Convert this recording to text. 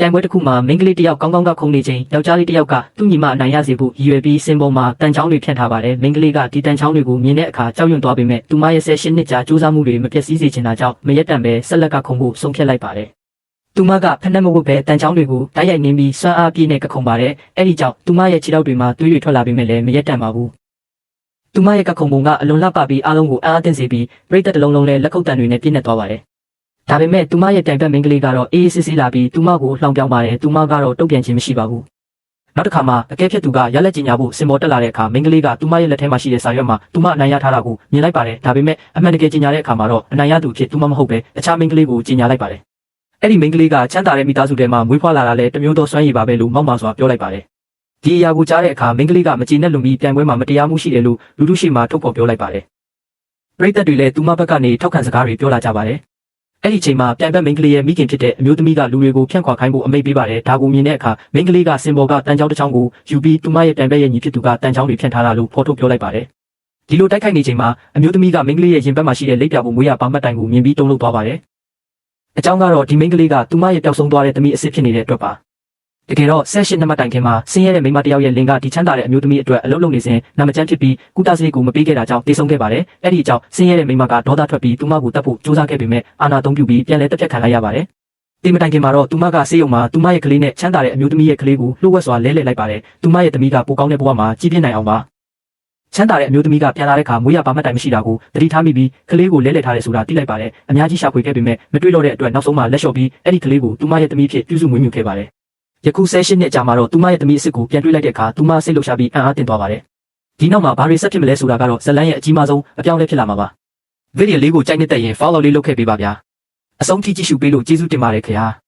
ပြိုင်ပွဲတစ်ခုမှာမိန်းကလေးတစ်ယောက်ကောင်းကောင်းကခုန်နေချိန်ယောက်ျားလေးတစ်ယောက်ကသူ့ညီမအနိုင်ရစေဖို့ရည်ရွယ်ပြီးစင်ပေါ်မှာတန်ချောင်းတွေဖြန့်ထားပါတယ်မိန်းကလေးကဒီတန်ချောင်းတွေကိုမြင်တဲ့အခါကြောက်ရွံ့သွားပေမဲ့သူမရဲ့18နှစ်ကြာကြိုးစားမှုတွေမပျက်စီးစေချင်တာကြောင့်မရက်တန့်ပဲဆက်လက်ကခုန်ဖို့ဆုံးဖြတ်လိုက်ပါတယ်သူမကဖက်နှက်မဝတ်ပဲတန်ချောင်းတွေကိုတိုက်ရိုက်နင်းပြီးစွမ်းအားပြည့်နဲ့ကခုန်ပါတယ်အဲ့ဒီကြောင့်သူမရဲ့ခြေထောက်တွေမှာသွေးတွေထွက်လာပေမဲ့လည်းမရက်တန့်ပါဘူးသူမရဲ့ကခုန်ပုံကအလွန်လှပပြီးအားလုံးကိုအားအသင့်စေပြီးပရိသတ်တစ်လုံးလုံးလည်းလက်ခုပ်တံတွေနဲ့ပြည့်နေသွားပါတယ်ဒါပေမဲ့သူမရဲ့ပြိုင်ဘက်မိန်းကလေးကတော့အေးအေးဆေးဆေးလာပြီးသူမကိုလှောင်ပြောင်းပါတယ်သူမကတော့တုံ့ပြန်ခြင်းမရှိပါဘူးနောက်တစ်ခါမှအကဲဖြတ်သူကရလက်ကျင်ညာဖို့စင်ပေါ်တက်လာတဲ့အခါမိန်းကလေးကသူမရဲ့လက်ထဲမှာရှိတဲ့စာရွက်မှာသူမအနိုင်ရထားတာကိုမြင်လိုက်ပါတယ်ဒါပေမဲ့အမှန်တကယ်ကျင်ညာတဲ့အခါမှာတော့အနိုင်ရသူဖြစ်သူမမဟုတ်ပဲတခြားမိန်းကလေးကိုကျင်ညာလိုက်ပါတယ်အဲ့ဒီမိန်းကလေးကချမ်းသာတဲ့မိသားစုထဲမှာမွေးဖွားလာတာလည်းတမျိုးသောစွမ်းရည်ပါပဲလို့မောက်မာစွာပြောလိုက်ပါတယ်ဒီအရာကိုကြားတဲ့အခါမိန်းကလေးကမကျေနပ်လွန်ပြီးပြိုင်ပွဲမှာမတရားမှုရှိတယ်လို့လူထုရှိမှထုတ်ဖော်ပြောလိုက်ပါတယ်ပရိသတ်တွေလည်းသူမဘက်ကနေထောက်ခံစကားတွေပြောလာကြပါတယ်အဲ့ဒီချိန်မှာပြိုင်ဘက်မိန်းကလေးရဲ့မိခင်ဖြစ်တဲ့အမျိုးသမီးကလူတွေကိုဖြန့်ခွာခိုင်းဖို့အမိန့်ပေးပါတယ်ဒါကိုမြင်တဲ့အခါမိန်းကလေးကစင်ပေါ်ကတန်ချောင်းတစ်ချောင်းကိုယူပြီးသူမရဲ့ပြိုင်ဘက်ရဲ့ညီဖြစ်သူကတန်ချောင်းတွေဖြန့်ထားတာလို့ဖော်ထုတ်ပြောလိုက်ပါတယ်ဒီလိုတိုက်ခိုက်နေချိန်မှာအမျိုးသမီးကမိန်းကလေးရဲ့ရင်ဘတ်မှာရှိတဲ့လက်ပြပုံမွေးရပါမှတ်တိုင်ကိုမြင်ပြီးတုံ့လှုပ်သွားပါတယ်အကြောင်းကတော့ဒီမိန်းကလေးကသူမရဲ့ပျောက်ဆုံးသွားတဲ့သမီးအစ်စ်ဖြစ်နေတဲ့အတွက်ပါတကယ်တော့18နှစ်မှတိုင်ခင်မှာဆင်းရဲတဲ့မိန်းမတစ်ယောက်ရဲ့လင်ကဒီချမ်းသာတဲ့အမျိုးသမီးအတွက်အလုပ်လုပ်နေစဉ်နာမကျန်းဖြစ်ပြီးကုသစရိတ်ကိုမပေးခဲ့တာကြောင့်တေဆုံးခဲ့ပါတယ်။အဲ့ဒီအကြောင်းဆင်းရဲတဲ့မိန်းမကဒေါသထွက်ပြီးသူမကိုတတ်ဖို့ကြိုးစားခဲ့ပေမဲ့အာဏာသုံးပြုပြီးပြန်လည်တပ်ဖြတ်ခံလိုက်ရပါတယ်။ဒီမတိုင်ခင်မှာတော့သူမကဆေးရုံမှာသူမရဲ့ကလေးနဲ့ချမ်းသာတဲ့အမျိုးသမီးရဲ့ကလေးကိုလှုပ်ဝက်စွာလဲလှယ်လိုက်ပါတယ်။သူမရဲ့သမီးကပိုကောင်းတဲ့ဘဝမှာကြီးပြင်းနိုင်အောင်ပါ။ချမ်းသာတဲ့အမျိုးသမီးကပြန်လာတဲ့အခါမွေးရပါမှတ်တိုင်မရှိတာကိုသတိထားမိပြီးကလေးကိုလဲလှယ်ထားတယ်ဆိုတာသိလိုက်ပါတယ်။အများကြီးရှာဖွေခဲ့ပေမဲ့မတွေ့တော့တဲ့အတွက်နောက်ဆုံးမှလက်လျှော့ပြီးအဲ့ဒီကလေးကိုသူမရဲ့သမီးဖြစ်ပြုစုမွေးမြူခဲ့ပါတယ်ယခု18နှစ်ကြာမှာတော့သူမရဲ့သမီးအစ်စ်ကိုပြန်တွေ့လိုက်တဲ့အခါသူမစိတ်လှုပ်ရှားပြီးအံ့အားသင့်သွားပါတယ်။ဒီနောက်မှာဘာတွေဆက်ဖြစ်မလဲဆိုတာကတော့ဇလန်းရဲ့အကြီးမားဆုံးအပြောင်းအလဲဖြစ်လာမှာပါ။ဗီဒီယိုလေးကိုကြိုက်နှစ်သက်ရင် follow လေးလုပ်ခဲ့ပေးပါဗျာ။အဆုံးထိကြည့်ရှုပေးလို့ကျေးဇူးတင်ပါတယ်ခင်ဗျာ။